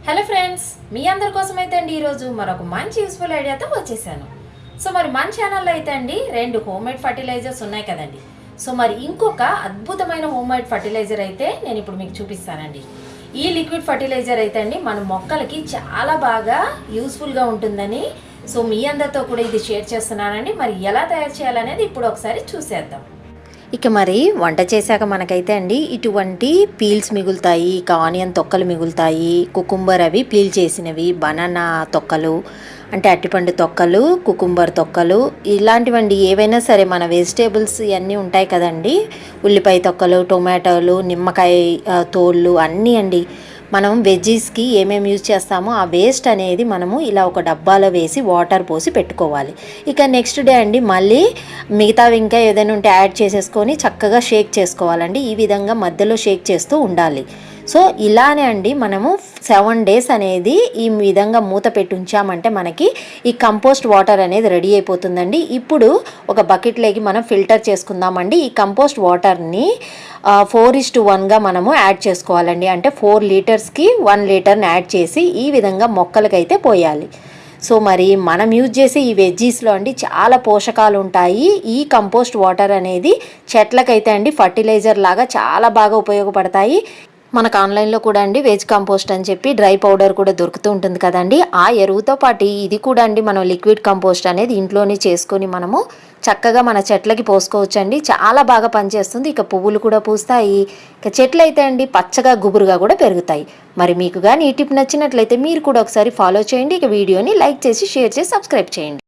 Hello friends, మీ అందరి కోసం అయితే అండి ఈరోజు మరొక మంచి యూస్ఫుల్ ఐడియాతో వచ్చేసాను. సో మరి మన ఛానల్లో అయితే అండి 2 హోమ్మేడ్ ఫర్టిలైజర్స్ ఉన్నాయి కదండి. సో మరి ఇంకొక అద్భుతమైన హోమ్మేడ్ ఫర్టిలైజర్ అయితే నేను ఇప్పుడు మీకు చూపిస్తానండి. ఈ లిక్విడ్ ఫర్టిలైజర్ అయితే అండి మన మొక్కలకి చాలా బాగా యూస్ఫుల్గా ఉంటుందని సో మీ అందరితో కూడా ఇది షేర్ చేస్తున్నానండి. మరి ఎలా తయారు చేయాలనేది ఇప్పుడు ఒకసారి చూసేద్దాం. ఇక మరి వంట చేశాక మనకైతే అండి ఇటువంటి పీల్స్ మిగులుతాయి, ఇక ఆనియన్ తొక్కలు మిగులుతాయి, కుకుంబర్ అవి పీల్ చేసినవి, బనానా తొక్కలు అంటే అట్టిపండు తొక్కలు, కుకుంబర్ తొక్కలు ఇలాంటివండి ఏవైనా సరే మన వెజిటేబుల్స్ ఇవన్నీ ఉంటాయి కదండి. ఉల్లిపాయ తొక్కలు, టొమాటోలు, నిమ్మకాయ తోళ్ళు అన్నీ అండి. మనం వెజ్జీస్కి ఏమేమి యూజ్ చేస్తామో ఆ వేస్ట్ అనేది మనము ఇలా ఒక డబ్బాలో వేసి వాటర్ పోసి పెట్టుకోవాలి. ఇక నెక్స్ట్ డే అండి మళ్ళీ మిగతావి ఇంకా ఏదైనా ఉంటే యాడ్ చేసేసుకొని చక్కగా షేక్ చేసుకోవాలండి. ఈ విధంగా మధ్యలో షేక్ చేస్తూ ఉండాలి. సో ఇలానే అండి మనము 7 days అనేది ఈ విధంగా మూత పెట్టి ఉంచామంటే మనకి ఈ కంపోస్ట్ వాటర్ అనేది రెడీ అయిపోతుందండి. ఇప్పుడు ఒక బకెట్లోకి మనం ఫిల్టర్ చేసుకుందామండి. ఈ కంపోస్ట్ వాటర్ని 4:1గా మనము యాడ్ చేసుకోవాలండి. అంటే 4 లీటర్స్కి 1 లీటర్ని యాడ్ చేసి ఈ విధంగా మొక్కలకైతే పోయాలి. సో మరి మనం యూజ్ చేసే ఈ వెజ్జీస్లో అండి చాలా పోషకాలు ఉంటాయి. ఈ కంపోస్ట్ వాటర్ అనేది చెట్లకైతే అండి ఫర్టిలైజర్ లాగా చాలా బాగా ఉపయోగపడతాయి. మనకు ఆన్లైన్లో కూడా అండి వెజ్ కంపోస్ట్ అని చెప్పి డ్రై పౌడర్ కూడా దొరుకుతూ ఉంటుంది కదండి. ఆ ఎరువుతో పాటు ఇది కూడా అండి మనం లిక్విడ్ కంపోస్ట్ అనేది ఇంట్లోనే చేసుకొని మనము చక్కగా మన చెట్లకి పోసుకోవచ్చు అండి. చాలా బాగా పనిచేస్తుంది. ఇక పువ్వులు కూడా పూస్తాయి. ఇక చెట్లు అయితే అండి పచ్చగా గుబురుగా కూడా పెరుగుతాయి. మరి మీకు కానీ ఈ టిప్ నచ్చినట్లయితే మీరు కూడా ఒకసారి ఫాలో చేయండి. ఇక వీడియోని లైక్ చేసి షేర్ చేసి సబ్స్క్రైబ్ చేయండి.